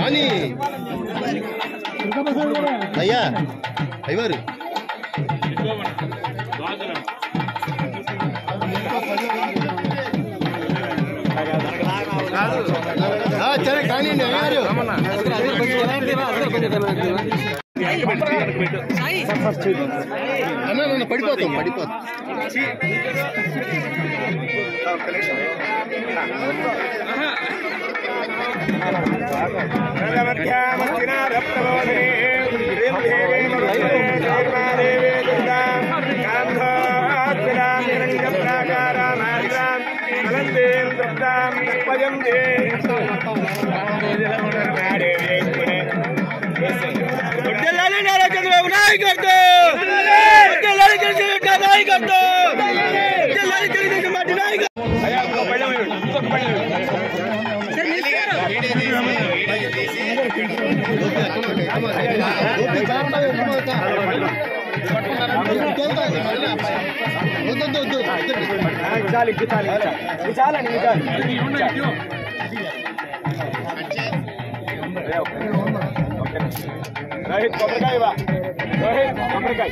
కానీ అయ్యా అయ్యారు సరే కానీ అయ్యారు అన్న నన్ను పడిపోతాం చంద్రబాబు रोहित कोपरकाय रोहित कोपरकाय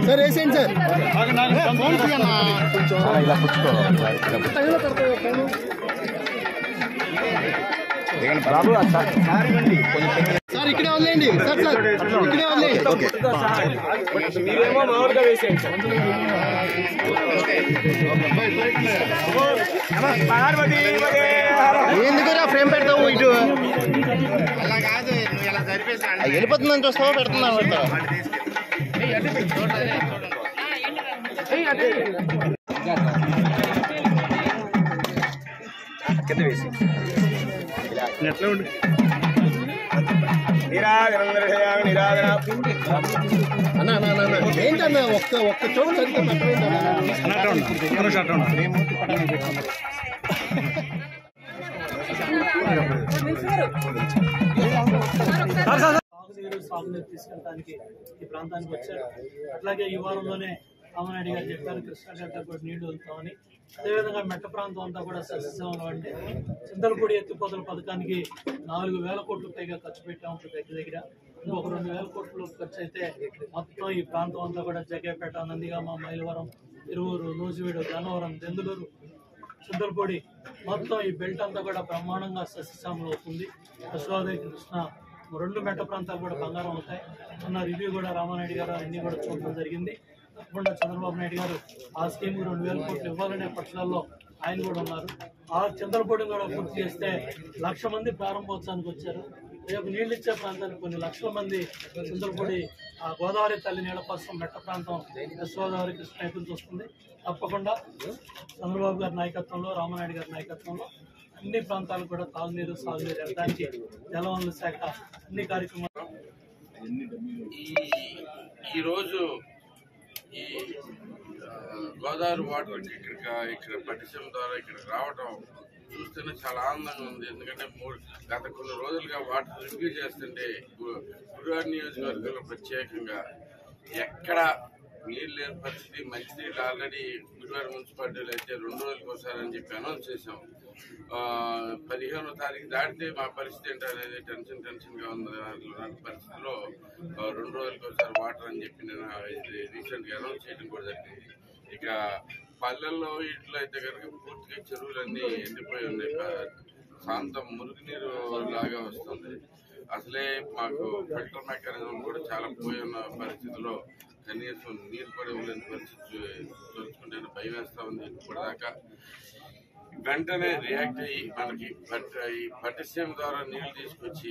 सर ऐसे सर बाबू సార్ ఇక్కడే వదిలేండి సార్ ఇక్కడే వదిలేండి ఓకే మీరేమో మామూలుగా వేసేయండి సార్ ఎందుకురా ఫ్రేమ్ పెడతావు ఇటు అలా కాదు నువ్వు ఇలా సరిపేసి వెళ్ళిపోతుందని చూస్తావా పెడుతున్నావు పెడతావా కింద వేసి ఎట్లా ఉండు ఏంటన్నా ఒక్క చోటు సాగునీరు తీసుకెళ్ళడానికి ఈ ప్రాంతానికి వచ్చారు. అట్లాగే ఈ వారంలోనే రామనాయుడు గారు చెప్పారు కృష్ణా డెల్టా కూడా నీళ్లు వదులుతామని. అదేవిధంగా మెట్ట ప్రాంతం అంతా కూడా సస్యశ్యామలం అంటే చింతలపూడి ఎత్తిపోతల పథకానికి 4,000 కోట్లు పైగా ఖర్చు పెట్టాము. దగ్గర ఇంకొక 2,000 కోట్లు ఖర్చు అయితే మొత్తం ఈ ప్రాంతం అంతా కూడా జగ్గేపేట, నందిగామ, మైలవరం, ఇరువురు, నూజివీడు, గన్నవరం, దెందులూరు, చింతలపూడి మొత్తం ఈ బెల్ట్ అంతా కూడా బ్రహ్మాండంగా సస్యశ్యామలం అవుతుంది. గోదావరి, కృష్ణ 2 మెట్ట ప్రాంతాలు కూడా బంగారం అవుతాయి అన్న రివ్యూ కూడా రామానాయుడు గారు అన్ని కూడా చూడడం జరిగింది. తప్పకుండా చంద్రబాబు నాయుడు గారు ఆ స్కీమ్ 2,000 కోట్లు ఇవ్వాలనే పక్షాల్లో ఆయన కూడా ఉన్నారు. ఆ చింతలపూడిని కూడా పూర్తి చేస్తే 1,00,000 మంది ప్రారంభోత్సవానికి వచ్చారు. రేపు నీళ్ళు ఇచ్చే ప్రాంతానికి కొన్ని లక్షల మంది చింతలపూడి ఆ గోదావరి తల్లి నీళ్ల కోసం మెట్ట ప్రాంతం గోదావరి కృష్ణ ఎదురు చూస్తుంది. తప్పకుండా చంద్రబాబు గారి నాయకత్వంలో, రామానాయుడు గారి నాయకత్వంలో అన్ని ప్రాంతాలు కూడా తాగునీరు, సాగునీరు ఎక్కడానికి జలవనరుల శాఖ అన్ని కార్యక్రమాలు. ఈరోజు ఈ గోదావరి వాటర్ ఇక్కడ పట్టిసీమ ద్వారా ఇక్కడికి రావడం చూస్తేనే చాలా ఆనందంగా ఉంది. ఎందుకంటే గత కొన్ని రోజులుగా వాటర్ రివ్యూ చేస్తుంటే గుడివాడ నియోజకవర్గంలో ప్రత్యేకంగా ఎక్కడ నీళ్ళు లేని పరిస్థితి. మంచినీళ్ళు ఆల్రెడీ గుడివాడ మున్సిపాలిటీలో అయితే 2 రోజులకు ఒకసారి అని చెప్పి అనౌన్స్ చేశాం. 15వ తారీఖు దాటితే మా పరిస్థితి ఏంటనేది టెన్షన్గా ఉంది. అలాంటి పరిస్థితిలో 2 రోజులకు ఒకసారి వాటర్ అని చెప్పి నేను రీసెంట్గా అనౌన్స్ చేయడం కూడా జరిగింది. ఇక పల్లెల్లో ఇంట్లో అయితే కనుక పూర్తిగా చెరువులన్నీ ఎండిపోయి ఉన్నాయి. శాంతం మురుగునీరు లాగా వస్తుంది. అసలే మాకు ఫిల్టర్ మెకానిజం కూడా చాలా పోయి ఉన్న పరిస్థితిలో కనీసం నీరు కూడా ఇవ్వలేని పరిస్థితి తలుచుకుంటే భయం వేస్తా ఉంది. ఇప్పటిదాకా వెంటనే రియాక్ట్ అయ్యి మనకి ఈ పట్టిసీమ ద్వారా నీళ్లు తీసుకొచ్చి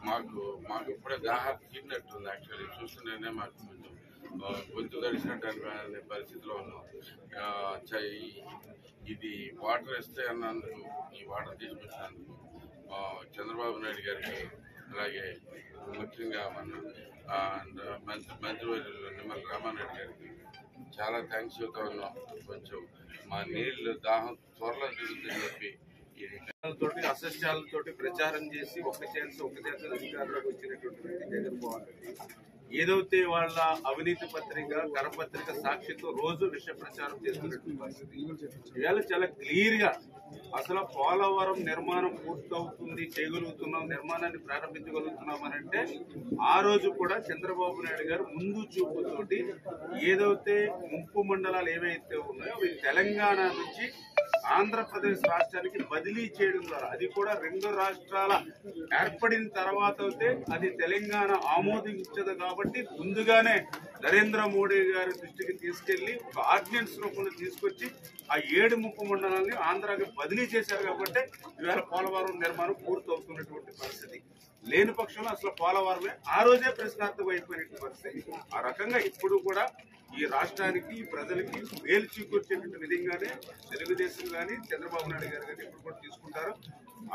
మాకు ఇప్పుడే దాహం తీరినట్టుంది. యాక్చువల్లీ చూస్తుంటేనే మాకు కొంచెం గొంతు తడిసినట్టు అనే పరిస్థితిలో ఉన్నాం. ఇది వాటర్ ఇస్తే అన్నందుకు ఈ వాటర్ తీసుకొచ్చినందుకు చంద్రబాబు నాయుడు గారికి, అలాగే ముఖ్యంగా మన మంత్రివర్యులు నిమ్మల రామానాయుడు గారికి చాలా థ్యాంక్స్ చెబుతా ఉన్నాం. కొంచెం మా నీళ్లు దాహం త్వరలో తిరుగుతుందని చెప్పి అసత్యాలతోటి ప్రచారం చేసి ఒక ఛాన్స్ అధికారంలోకి వచ్చినటువంటి వ్యక్తి జగన్మోహన్ రెడ్డి ఏదైతే వాళ్ళ అవినీతి పత్రిక కరపత్రిక సాక్షితో రోజు విష ప్రచారం చేస్తున్నటువంటి పరిస్థితి. ఇవాళ చాలా క్లియర్ గా అసలు పోలవరం నిర్మాణం పూర్తవుతుంది, చేయగలుగుతున్నాం, నిర్మాణాన్ని ప్రారంభించగలుగుతున్నాం అని అంటే ఆ రోజు కూడా చంద్రబాబు నాయుడు గారు ముందు చూపుతోటి ఏదైతే ముంపు మండలాలు ఏవైతే ఉన్నాయో అవి తెలంగాణ నుంచి ఆంధ్రప్రదేశ్ రాష్ట్రానికి బదిలీ చేయడం ద్వారా, అది కూడా 2 రాష్ట్రాల ఏర్పడిన తర్వాత అయితే అది తెలంగాణ ఆమోదించదు కాబట్టి ముందుగానే నరేంద్ర మోడీ గారి దృష్టికి తీసుకెళ్లి ఒక ఆర్డినెన్స్ రూపంలో తీసుకొచ్చి ఆ 7 ముంపు మండలాన్ని ఆంధ్రాకి బదిలీ చేశారు కాబట్టి ఇవాళ పోలవరం నిర్మాణం పూర్తవుతున్నటువంటి పరిస్థితి. లేని పక్షంలో అసలు పోలవరమే ఆ రోజే ప్రశ్నార్థం అయిపోయినటువంటి పరిస్థితి. ఆ రకంగా ఇప్పుడు కూడా ఈ రాష్ట్రానికి, ఈ ప్రజలకి మేలు చేకూర్చేటువంటి విధంగానే తెలుగుదేశం కానీ చంద్రబాబు నాయుడు గారు కానీ ఇప్పుడు కూడా తీసుకుంటారు.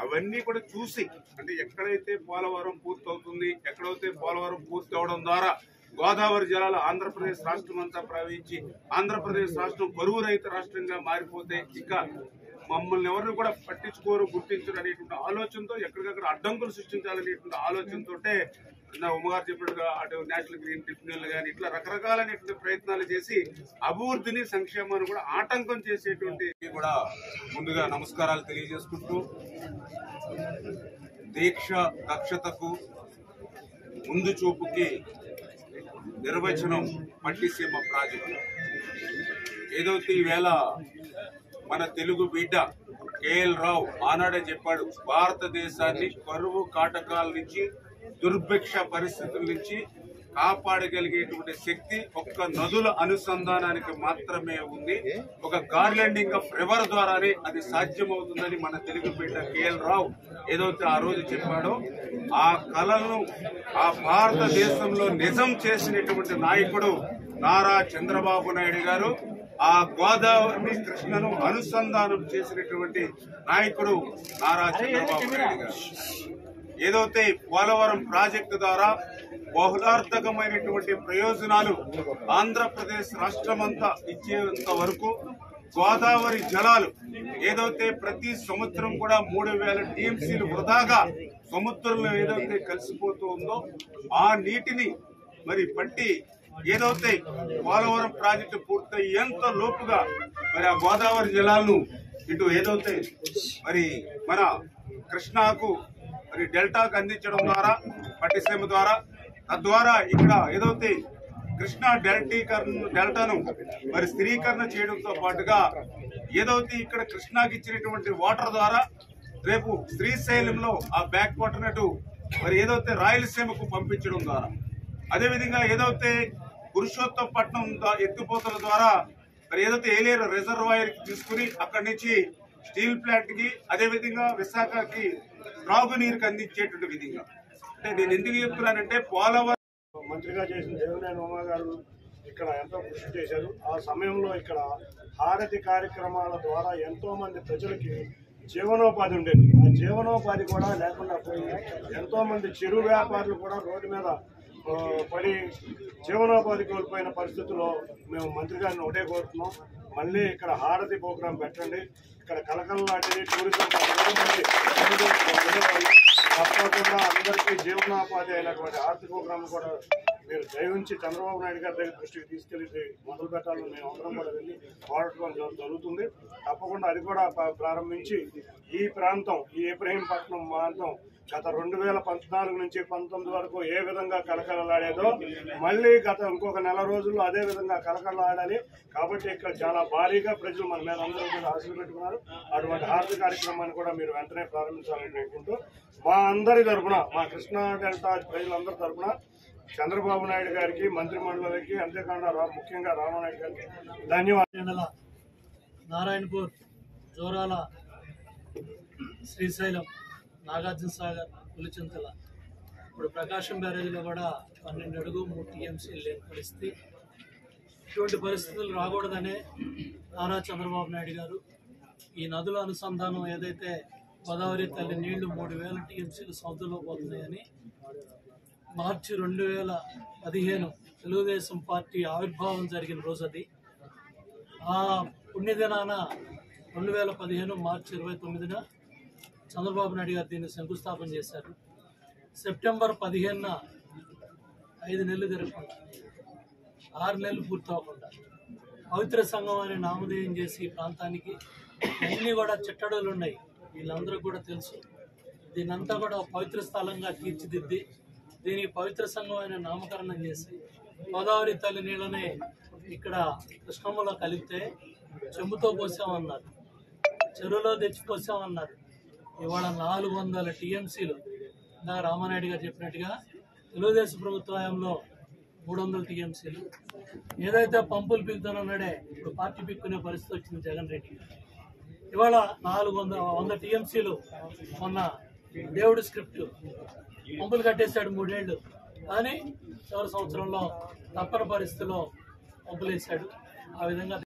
అవన్నీ కూడా చూసి, అంటే ఎక్కడైతే పోలవరం పూర్తవుతుంది, ఎక్కడైతే పోలవరం పూర్తి అవడం ద్వారా గోదావరి జలాలు ఆంధ్రప్రదేశ్ రాష్ట్రం అంతా ప్రవహించి ఆంధ్రప్రదేశ్ రాష్ట్రం కరువు రహిత రాష్ట్రంగా మారిపోతే ఇక మమ్మల్ని ఎవరిని కూడా పట్టించుకోరు, గుర్తించరు అనేటువంటి ఆలోచనతో ఎక్కడికక్కడ అడ్డంకులు సృష్టించాలనేటువంటి ఆలోచనతో ఉమ్మగారు చెప్పినట్టుగా అటు నేషనల్ గ్రీన్ ట్రిబ్యునల్ కానీ ఇట్లా రకరకాలైనటువంటి ప్రయత్నాలు చేసి అభివృద్ధిని, సంక్షేమాన్ని కూడా ఆటంకం చేసేటువంటి కూడా ముందుగా నమస్కారాలు తెలియజేసుకుంటూ, దీక్ష దక్షతకు ముందు చూపుకి నిర్వచనం పట్టిసీమ ప్రాజెక్టు. ఏదైతే ఈవేళ మన తెలుగు బిడ్డ కేఎల్ రావు ఆనాడే చెప్పాడు, భారతదేశాన్ని కరువు కాటకాల నుంచి, దుర్భిక్ష పరిస్థితుల నుంచి కాపాడగలిగేటువంటి శక్తి ఒక్క నదుల అనుసంధానానికి మాత్రమే ఉంది. ఒక గార్లెండింగ్ ఆఫ్ రివర్ ద్వారానే అది సాధ్యమవుతుందని మన తెలుగు బిడ్డ కేఎల్ రావు ఏదైతే ఆ రోజు చెప్పాడో ఆ కళలను ఆ భారతదేశంలో నిజం చేసినటువంటి నాయకుడు నారా చంద్రబాబు నాయుడు గారు. ఆ గోదావరి కృష్ణను అనుసంధానం చేసినటువంటి నాయకుడు నారా చంద్రబాబు నాయుడు గారు. ఏదైతే పోలవరం ప్రాజెక్టు ద్వారా బహుళార్థకమైనటువంటి ప్రయోజనాలు ఆంధ్రప్రదేశ్ రాష్ట్రమంతా ఇచ్చేంత వరకు గోదావరి జలాలు ఏదైతే ప్రతి సంవత్సరం కూడా 3000 టీఎంసీలు వృధాగా సముద్రంలో ఏదైతే కలిసిపోతూ ఉందో ఆ నీటిని మరి పట్టి ఏదైతే పోలవరం ప్రాజెక్టు పూర్తయ్యేంత లోపుగా మరి ఆ గోదావరి జలాలను ఇటు ఏదైతే మరి మన కృష్ణాకు మరి డెల్టాకు అందించడం ద్వారా, పట్టిసీమ ద్వారా, తద్వారా ఇక్కడ ఏదైతే కృష్ణా డెల్టాను మరి స్థిరీకరణ చేయడంతో పాటుగా ఏదైతే ఇక్కడ కృష్ణాకి ఇచ్చినటువంటి వాటర్ ద్వారా రేపు శ్రీశైలంలో ఆ బ్యాక్ వాటర్ నటు మరి ఏదైతే రాయలసీమకు పంపించడం ద్వారా, అదేవిధంగా ఏదైతే పురుషోత్తపట్నం ఎత్తిపోతల ద్వారా మరి ఏదైతే ఏలేరు రిజర్వాయర్ కి తీసుకుని అక్కడి నుంచి స్టీల్ ప్లాంట్ కి, అదేవిధంగా విశాఖకి త్రాగునీరుకి అందించేటువంటి విధంగా. అంటే నేను ఎందుకు చెప్తున్నానంటే పోలవరం మంత్రిగా చేసిన దేవినేని ఉమా గారు ఇక్కడ ఎంతో కృషి చేశారు. ఆ సమయంలో ఇక్కడ హారతి కార్యక్రమాల ద్వారా ఎంతో మంది ప్రజలకి జీవనోపాధి ఉండేది. ఆ జీవనోపాధి కూడా లేకుండా పోయి ఎంతో మంది చిరు వ్యాపారులు కూడా రోడ్డు మీద పడి జీవనోపాధి కోల్పోయిన పరిస్థితుల్లో మేము మంత్రి గారిని ఒకటే కోరుతున్నాం, మళ్ళీ ఇక్కడ హారతి ప్రోగ్రాం పెట్టండి. ఇక్కడ కలకల లాంటిది టూరిజం తప్పకుండా అందరికీ జీవనోపాధి అయినటువంటి హారతి ప్రోగ్రాం కూడా మీరు దయవుంచి చంద్రబాబు నాయుడు గారి దగ్గర దృష్టికి తీసుకెళ్లి మొదలు పెట్టాలని మేము అందరం కూడా వెళ్ళి పోరాటం జరుగుతుంది. తప్పకుండా అది కూడా ప్రారంభించి ఈ ప్రాంతం, ఈ ఇబ్రహీంపట్నం ప్రాంతం గత 2014 నుంచి 19 వరకు ఏ విధంగా కలకలలాడేదో మళ్ళీ గత ఇంకొక నెల రోజుల్లో అదే విధంగా కలకలలాడాలి. కాబట్టి ఇక్కడ చాలా భారీగా ప్రజలు మన మీద అందరూ కూడా ఆశలు పెట్టుకున్నారు. అటువంటి ఆర్థిక కార్యక్రమాన్ని కూడా మీరు వెంటనే ప్రారంభించాలని కోరుకుంటూ మా అందరి తరఫున, మా కృష్ణా డెల్టా ప్రజలందరి తరఫున చంద్రబాబు నాయుడు గారికి, మంత్రి మండలికి, అంతేకాకుండా ముఖ్యంగా రామానాయుడు గారికి ధన్యవాదాలు. నారాయణపూర్, జోరాల, శ్రీశైలం, నాగార్జున సాగర్, పులిచింతల, ఇప్పుడు ప్రకాశం బ్యారేజీలో కూడా 12 అడుగు 3 టీఎంసీలు లేని పరిస్థితి. ఇటువంటి పరిస్థితులు రాకూడదనే నారా చంద్రబాబు నాయుడు గారు ఈ నదుల అనుసంధానం ఏదైతే గోదావరి తల్లి నీళ్లు 3000 టీఎంసీలు సముద్రంలో పోతున్నాయని మార్చి 2015 తెలుగుదేశం పార్టీ ఆవిర్భావం జరిగిన రోజు అది. ఆ పుణ్యదినాన 2015 మార్చి 29న చంద్రబాబు నాయుడు గారు దీన్ని శంకుస్థాపన చేశారు. సెప్టెంబర్ 15న 5 నెలలు జరగకుండా, 6 నెలలు పూర్తవకుండా పవిత్ర సంఘం అనే నామధేయం చేసి ఈ ప్రాంతానికి అన్నీ కూడా చిట్టడులు ఉన్నాయి, వీళ్ళందరూ కూడా తెలుసు. దీన్నంతా కూడా పవిత్ర స్థలంగా తీర్చిదిద్ది దీనికి పవిత్ర సంఘం అనే నామకరణం చేసి గోదావరి తల్లి నీళ్ళనే ఇక్కడ కృష్ణమ్మలో కలిపితే చెంబుతో పోసామన్నారు, చెరువులో తెచ్చి పోసామన్నారు. ఇవాళ 400 టీఎంసీలు ఇందాక రామానాయుడు గారు చెప్పినట్టుగా తెలుగుదేశం ప్రభుత్వ హయాంలో 300 టీఎంసీలు. ఏదైతే పంపులు పీకుతానన్నాడే ఇప్పుడు పార్టీ పీక్కునే పరిస్థితి వచ్చింది జగన్ రెడ్డి. ఇవాళ 400 టీఎంసీలు మొన్న దేవుడి స్క్రిప్ట్ పంపులు కట్టేశాడు 3 ఏళ్ళు, కానీ చివరి సంవత్సరంలో తప్పని పరిస్థితిలో పంపులు వేశాడు. ఆ విధంగా